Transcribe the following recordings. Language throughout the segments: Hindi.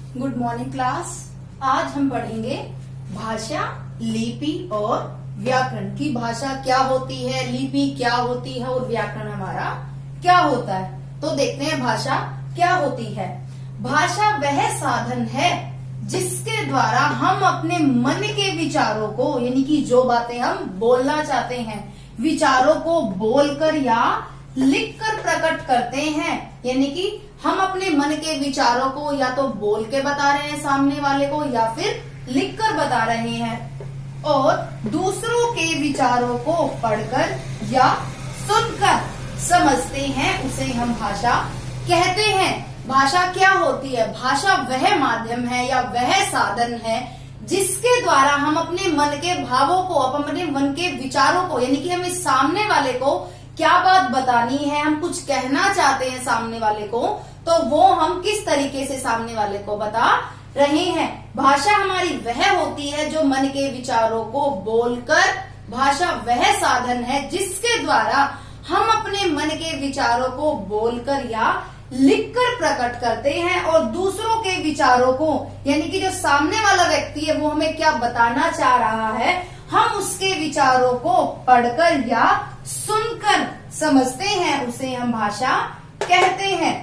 Good morning class. आज हम पढ़ेंगे भाषा, लिपि और व्याकरण की। भाषा क्या होती है, लिपि क्या होती है और व्याकरण हमारा क्या होता है। तो देखते हैं भाषा क्या होती है। भाषा वह साधन है जिसके द्वारा हम अपने मन के विचारों को, यानी कि जो बातें हम बोलना चाहते हैं, विचारों को बोलकर या लिखकर प्रकट करते हैं। यानी कि हम अपने मन के विचारों को या तो बोल के बता रहे हैं सामने वाले को या फिर लिखकर बता रहे हैं, और दूसरों के विचारों को पढ़कर या सुनकर समझते हैं, उसे हम भाषा कहते हैं। भाषा क्या होती है? भाषा वह माध्यम है या वह साधन है जिसके द्वारा हम अपने मन के भावों को, अपने मन के विचारों को, यानी कि हमें सामने वाले को क्या बात बतानी है, हम कुछ कहना चाहते हैं सामने वाले को, तो वो हम किस तरीके से सामने वाले को बता रहे हैं। भाषा हमारी वह होती है जो मन के विचारों को बोलकर, भाषा वह साधन है जिसके द्वारा हम अपने मन के विचारों को बोलकर या लिखकर प्रकट करते हैं, और दूसरों के विचारों को, यानी कि जो सामने वाला व्यक्ति है वो हमें क्या बताना चाह रहा है, हम उसके विचारों को पढ़कर या सुनकर समझते हैं, उसे हम भाषा कहते हैं।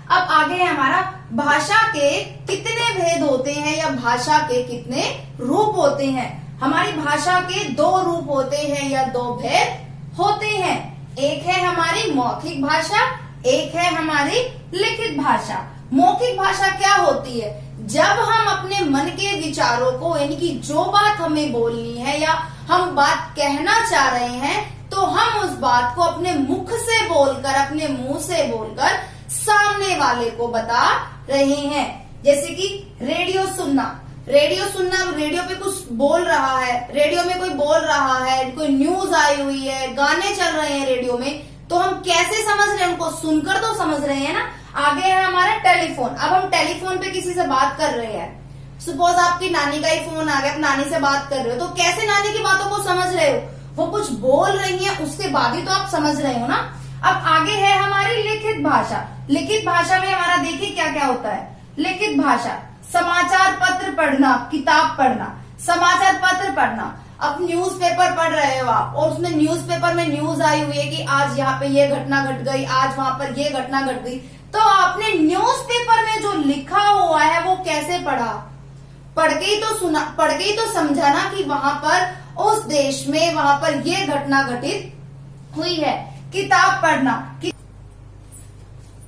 अब आगे है हमारा भाषा के कितने भेद होते हैं या भाषा के कितने रूप होते हैं। हमारी भाषा के दो रूप होते हैं या दो भेद होते हैं। एक है हमारी मौखिक भाषा, एक है हमारी लिखित भाषा। मौखिक भाषा क्या होती है? जब हम अपने मन के विचारों को, यानी कि जो बात हमें बोलनी है या हम बात कहना चाह रहे हैं, तो हम उस बात को अपने मुख से बोलकर, अपने मुंह से बोलकर सामने वाले को बता रहे हैं। जैसे कि रेडियो सुनना, रेडियो पे कुछ बोल रहा है, रेडियो में कोई बोल रहा है, कोई न्यूज आई हुई है, गाने चल रहे हैं रेडियो में, तो हम कैसे समझ रहे हैं? उनको सुनकर तो समझ रहे हैं ना। आगे है हमारा टेलीफोन। अब हम टेलीफोन पे किसी से बात कर रहे हैं, सपोज आपकी नानी का ही फोन आ गया, आप नानी से बात कर रहे हो, तो कैसे नानी की बातों को समझ रहे हो? वो कुछ बोल रही है, उसके बाद ही तो आप समझ रहे हो ना। अब आगे है हमारी लिखित भाषा। लिखित भाषा में हमारा देखिए क्या क्या होता है। लिखित भाषा, समाचार पत्र पढ़ना, किताब पढ़ना, समाचार पत्र पढ़ना। अब न्यूज़पेपर पढ़ रहे हो आप, और उसमें न्यूज़पेपर में न्यूज आई हुई है कि आज यहाँ पे ये घटना घट गई, आज वहां पर ये घटना घट गई, तो आपने न्यूज़पेपर में जो लिखा हुआ है वो कैसे पढ़ा? पढ़ के ही तो सुना, पढ़ के ही तो समझा ना कि वहां पर उस देश में वहां पर ये घटना घटित हुई है। किताब पढ़ना।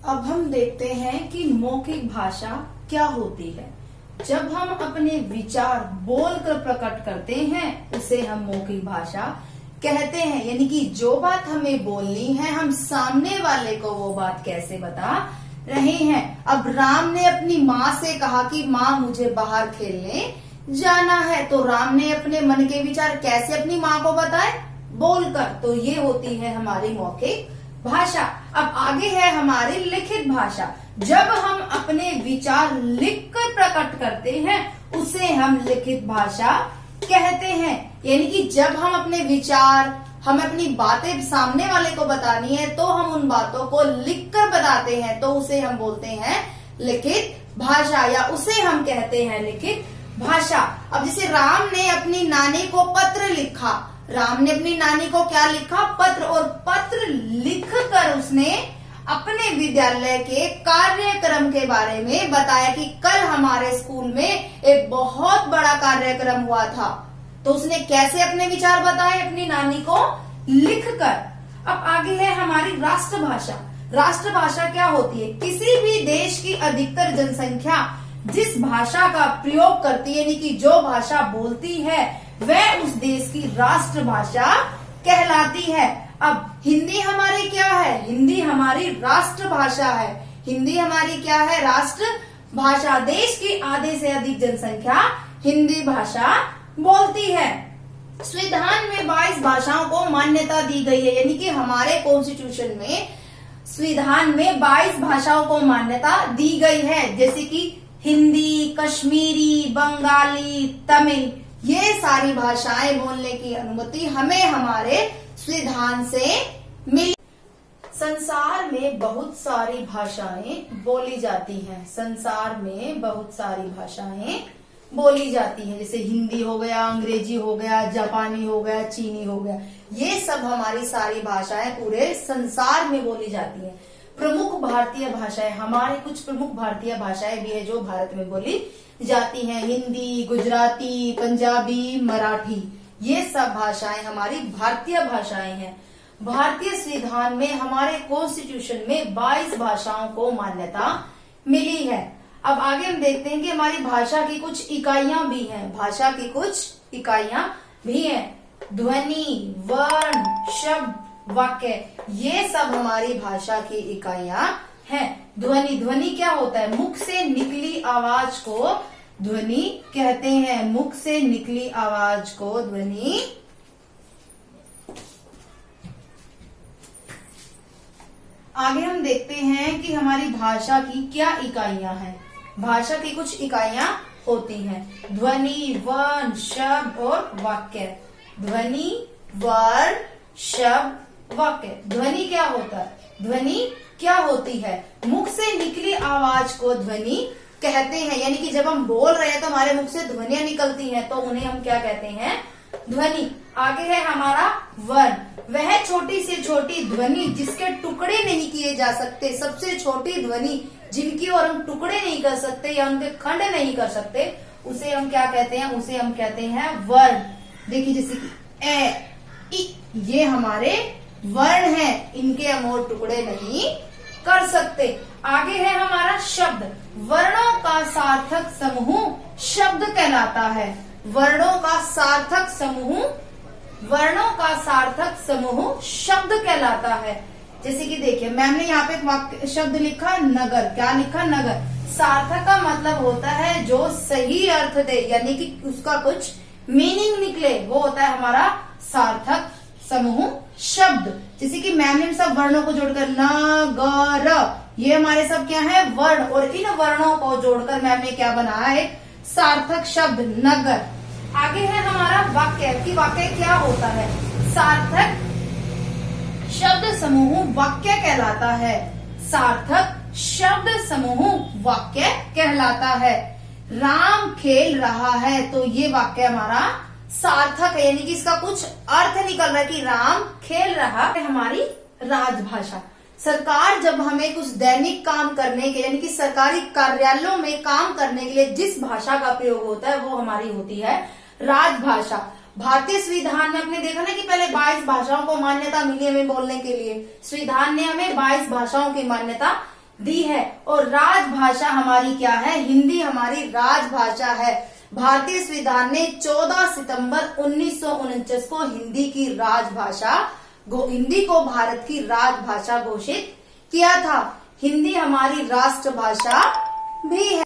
अब हम देखते हैं कि मौखिक भाषा क्या होती है। जब हम अपने विचार बोलकर प्रकट करते हैं, उसे हम मौखिक भाषा कहते हैं। यानी कि जो बात हमें बोलनी है, हम सामने वाले को वो बात कैसे बता रहे हैं। अब राम ने अपनी माँ से कहा कि माँ मुझे बाहर खेलने जाना है, तो राम ने अपने मन के विचार कैसे अपनी माँ को बताए? बोलकर। तो ये होती है हमारी मौखिक भाषा। अब आगे है हमारी लिखित भाषा। जब हम अपने विचार लिखकर प्रकट करते हैं, उसे हम लिखित भाषा कहते हैं। यानी कि जब हम अपने विचार, हम अपनी बातें सामने वाले को बतानी है, तो हम उन बातों को लिखकर बताते हैं, तो उसे हम बोलते हैं लिखित भाषा, या उसे हम कहते हैं लिखित भाषा। अब जैसे राम ने अपनी नानी को पत्र लिखा, राम ने अपनी नानी को क्या लिखा? पत्र। और पत्र लिखकर उसने अपने विद्यालय के कार्यक्रम के बारे में बताया कि कल हमारे स्कूल में एक बहुत बड़ा कार्यक्रम हुआ था। तो उसने कैसे अपने विचार बताए? अपनी नानी को लिखकर। अब आगे है हमारी राष्ट्रभाषा। राष्ट्रभाषा क्या होती है? किसी भी देश की अधिकतर जनसंख्या जिस भाषा का प्रयोग करती है, यानी कि जो भाषा बोलती है, वह उस देश की राष्ट्रभाषा कहलाती है। अब हिंदी हमारी क्या है? हिंदी हमारी राष्ट्रभाषा है। हिंदी हमारी क्या है? राष्ट्र भाषा। देश की आधे से अधिक जनसंख्या हिंदी भाषा बोलती है। संविधान में 22 भाषाओं को मान्यता दी गई है, यानी कि हमारे कॉन्स्टिट्यूशन में, संविधान में 22 भाषाओं को मान्यता दी गई है। जैसे कि हिंदी, कश्मीरी, बंगाली, तमिल, ये सारी भाषाएं बोलने की अनुमति हमें हमारे संविधान से मिली। संसार में बहुत सारी भाषाएं बोली जाती हैं। संसार में बहुत सारी भाषाएं बोली जाती हैं, जैसे हिंदी हो गया, अंग्रेजी हो गया, जापानी हो गया, चीनी हो गया। ये सब हमारी सारी भाषाएं पूरे संसार में बोली जाती हैं। प्रमुख भारतीय भाषाएं, हमारे कुछ प्रमुख भारतीय भाषाएं भी है जो भारत में बोली जाती हैं। हिंदी, गुजराती, पंजाबी, मराठी, ये सब भाषाएं हमारी भारतीय भाषाएं हैं। भारतीय संविधान में, हमारे कॉन्स्टिट्यूशन में 22 भाषाओं को मान्यता मिली है। अब आगे हम देखते हैं कि हमारी भाषा की कुछ इकाइयां भी हैं। भाषा की कुछ इकाइयां भी हैं। ध्वनि, वर्ण, शब्द, वाक्य, ये सब हमारी भाषा की इकाइयां हैं। ध्वनि, ध्वनि क्या होता है? मुख से निकली आवाज को ध्वनि कहते हैं। मुख से निकली आवाज को ध्वनि। आगे हम देखते हैं कि हमारी भाषा की क्या इकाइयां हैं। भाषा की कुछ इकाइयां होती हैं। ध्वनि, वर्ण, शब्द और वाक्य। ध्वनि, वर्ण, शब्द, वाक्य। ध्वनि क्या होता है? ध्वनि क्या होती है? मुख से निकली आवाज को ध्वनि कहते हैं। यानी कि जब हम बोल रहे हैं तो हमारे मुख से ध्वनियां निकलती हैं, तो उन्हें हम क्या कहते हैं? ध्वनि। आगे है हमारा वर्ण। वह छोटी से छोटी ध्वनि जिसके टुकड़े नहीं किए जा सकते, सबसे छोटी ध्वनि जिनकी और हम टुकड़े नहीं कर सकते या उनके खंड नहीं कर सकते, उसे हम क्या कहते हैं? उसे हम कहते हैं वर्ण। देखिए जैसे कि ए, इ, ये हमारे वर्ण हैं, इनके हम और टुकड़े नहीं कर सकते। आगे है हमारा शब्द। वर्णों का सार्थक समूह शब्द कहलाता है। वर्णों का सार्थक समूह, वर्णों का सार्थक समूह शब्द कहलाता है। जैसे कि देखिए मैम ने यहाँ पे एक वाक्य शब्द लिखा नगर। क्या लिखा? नगर। सार्थक का मतलब होता है जो सही अर्थ दे, यानी कि उसका कुछ मीनिंग निकले, वो होता है हमारा सार्थक समूह शब्द। जैसे कि मैम ने सब वर्णों को जोड़कर नगर, ये हमारे सब क्या है? वर्ण। और इन वर्णों को जोड़कर मैम ने क्या बनाया है? सार्थक शब्द नगर। आगे है हमारा वाक्य कि वाक्य क्या होता है? सार्थक शब्द समूह वाक्य कहलाता है। सार्थक शब्द समूह वाक्य कहलाता है। राम खेल रहा है, तो ये वाक्य हमारा सार्थक है, यानी कि इसका कुछ अर्थ निकल रहा है कि राम खेल रहा है। हमारी राजभाषा। सरकार जब हमें कुछ दैनिक काम करने के, यानी कि सरकारी कार्यालयों में काम करने के लिए जिस भाषा का प्रयोग होता है वो हमारी होती है राजभाषा। भारतीय संविधान में आपने देखा ना कि पहले 22 भाषाओं को मान्यता मिली हमें बोलने के लिए। संविधान ने हमें 22 भाषाओं की मान्यता दी है। और राजभाषा हमारी क्या है? हिंदी हमारी राजभाषा है। भारतीय संविधान ने 14 सितंबर 1949 को हिंदी की राजभाषा, हिंदी को भारत की राजभाषा घोषित किया था। हिंदी हमारी राष्ट्रभाषा भी है।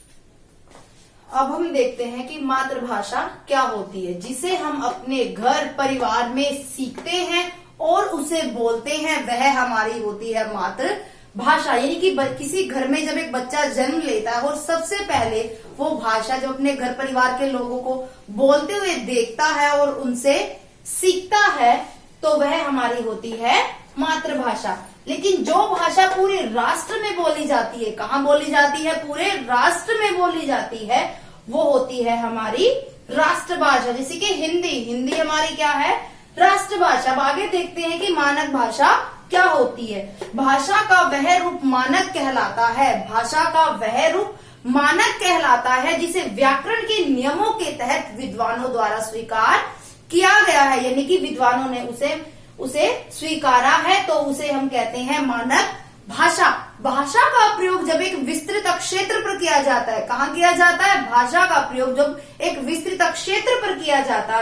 अब हम देखते हैं कि मातृभाषा क्या होती है, जिसे हम अपने घर परिवार में सीखते हैं और उसे बोलते हैं, वह हमारी होती है मातृभाषा। यानी कि किसी घर में जब एक बच्चा जन्म लेता है और सबसे पहले वो भाषा जब अपने घर परिवार के लोगों को बोलते हुए देखता है और उनसे सीखता है, तो वह हमारी होती है मातृभाषा। लेकिन जो भाषा पूरे राष्ट्र में बोली जाती है, कहाँ बोली जाती है? पूरे राष्ट्र में बोली जाती है, वो होती है हमारी राष्ट्रभाषा। जैसे कि हिंदी, हिंदी हमारी क्या है? राष्ट्रभाषा। अब आगे देखते हैं कि मानक भाषा क्या होती है। भाषा का वह रूप मानक कहलाता है। भाषा का वह रूप मानक कहलाता है जिसे व्याकरण के नियमों के तहत विद्वानों द्वारा स्वीकार किया गया है। यानी कि विद्वानों ने उसे स्वीकारा है, तो उसे हम कहते हैं मानक भाषा। भाषा का प्रयोग जब एक विस्तृत क्षेत्र पर किया जाता है, कहाँ किया जाता है? भाषा का प्रयोग जब एक विस्तृत क्षेत्र पर किया जाता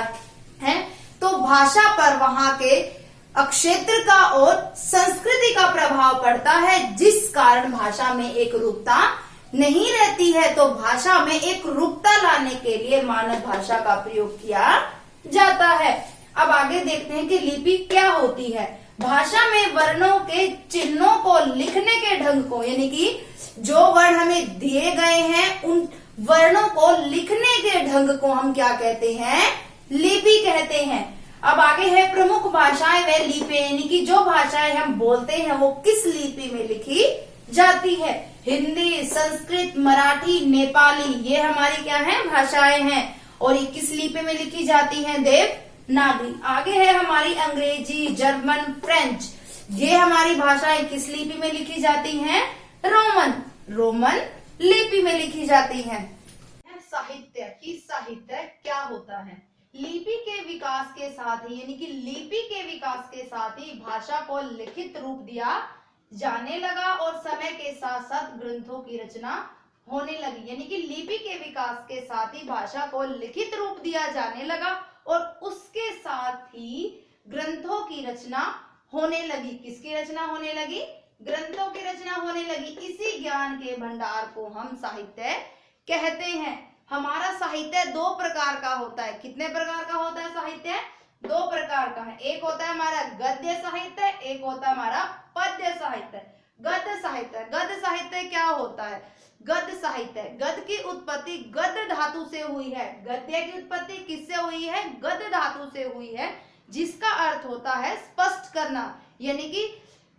है, तो भाषा पर वहां के क्षेत्र का और संस्कृति का प्रभाव पड़ता है, जिस कारण भाषा में एक रूपता नहीं रहती है। तो भाषा में एक रूपता लाने के लिए मानक भाषा का प्रयोग किया जाता है। अब आगे देखते हैं कि लिपि क्या होती है। भाषा में वर्णों के चिन्हों को लिखने के ढंग को, यानी कि जो वर्ण हमें दिए गए हैं उन वर्णों को लिखने के ढंग को हम क्या कहते हैं? लिपि कहते हैं। अब आगे है प्रमुख भाषाएं व लिपियां, यानी कि जो भाषाएं हम बोलते हैं वो किस लिपि में लिखी जाती है। हिंदी, संस्कृत, मराठी, नेपाली, ये हमारी क्या है भाषाएं हैं और ये किस लिपि में लिखी जाती हैं देवनागरी। आगे है हमारी अंग्रेजी, जर्मन, फ्रेंच, ये हमारी भाषाएं किस लिपि में लिखी जाती हैं रोमन लिपि में लिखी जाती हैं। साहित्य की साहित्य क्या होता है। लिपि के विकास के साथ ही, यानी कि लिपि के विकास के साथ ही भाषा को लिखित रूप दिया जाने लगा और समय के साथ साथ ग्रंथों की रचना होने लगी। यानी कि लिपि के विकास के साथ ही भाषा को लिखित रूप दिया जाने लगा और उसके साथ ही ग्रंथों की रचना होने लगी। किसकी रचना होने लगी? ग्रंथों की रचना होने लगी। इसी ज्ञान के भंडार को हम साहित्य कहते हैं। हमारा साहित्य दो प्रकार का होता है। कितने प्रकार का होता है साहित्य? दो प्रकार का है। एक होता है हमारा गद्य साहित्य, एक होता है हमारा पद्य साहित्य। गद्य साहित्य, गद्य साहित्य क्या होता है? गद्य साहित्य, गद्य की उत्पत्ति गद्य धातु से हुई है। गद्य की उत्पत्ति किससे हुई है? गद्य धातु से हुई है, जिसका अर्थ होता है स्पष्ट करना। यानी कि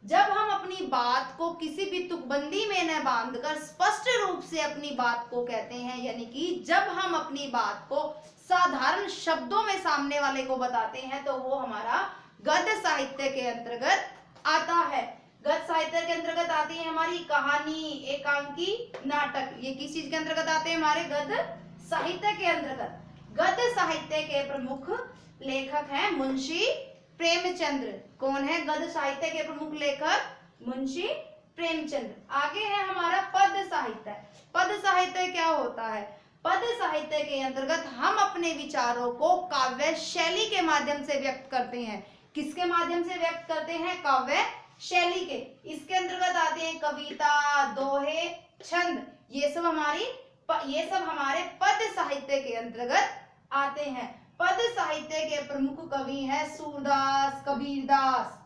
जब हम अपनी बात को किसी भी तुकबंदी में न बांधकर स्पष्ट रूप से अपनी बात को कहते हैं, यानी कि जब हम अपनी बात को साधारण शब्दों में सामने वाले को बताते हैं, तो वो हमारा गद्य साहित्य के अंतर्गत आता है। गद्य साहित्य के अंतर्गत आती है हमारी कहानी, एकांकी, नाटक। ये किस चीज के अंतर्गत आते हैं? हमारे गद्य साहित्य के अंतर्गत। गद्य साहित्य के प्रमुख लेखक हैं मुंशी प्रेमचंद्र। कौन है गद्य साहित्य के प्रमुख लेखक? मुंशी प्रेमचंद्र। आगे है हमारा पद्य साहित्य। पद्य साहित्य क्या होता है? पद्य साहित्य के अंतर्गत हम अपने विचारों को काव्य शैली के माध्यम से व्यक्त करते हैं। किसके माध्यम से व्यक्त करते हैं? काव्य शैली के। इसके अंतर्गत आते हैं कविता, दोहे, छंद। ये सब हमारे पद्य साहित्य के अंतर्गत आते हैं। पद्य साहित्य के प्रमुख कवि हैं सूरदास, कबीरदास।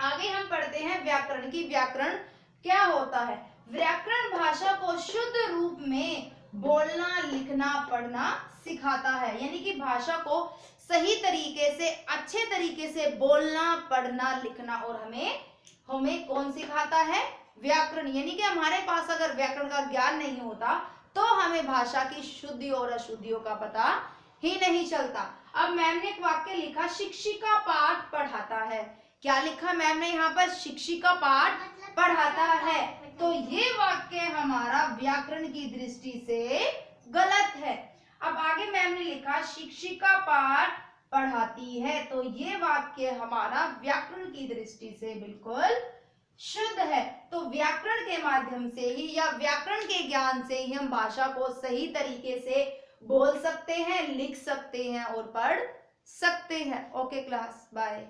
आगे हम पढ़ते हैं व्याकरण की। व्याकरण क्या होता है? व्याकरण भाषा को शुद्ध रूप में बोलना, लिखना, पढ़ना सिखाता है। यानी कि भाषा को सही तरीके से, अच्छे तरीके से बोलना, पढ़ना, लिखना और हमें कौन सिखाता है? व्याकरण। यानी कि हमारे पास अगर व्याकरण का ज्ञान नहीं होता तो हमें भाषा की शुद्धि और अशुद्धियों का पता ही नहीं चलता। अब मैम ने एक वाक्य लिखा, शिक्षिका पाठ पढ़ाता है। क्या लिखा मैम ने यहाँ पर? शिक्षिका पाठ पढ़ाता है। तो ये वाक्य हमारा व्याकरण की दृष्टि से गलत है। अब आगे मैम ने लिखा शिक्षिका पाठ पढ़ाती है, तो ये वाक्य हमारा व्याकरण की दृष्टि से बिल्कुल शुद्ध है। तो व्याकरण के माध्यम से ही या व्याकरण के ज्ञान से ही हम भाषा को सही तरीके से बोल सकते हैं, लिख सकते हैं और पढ़ सकते हैं। Okay class, bye.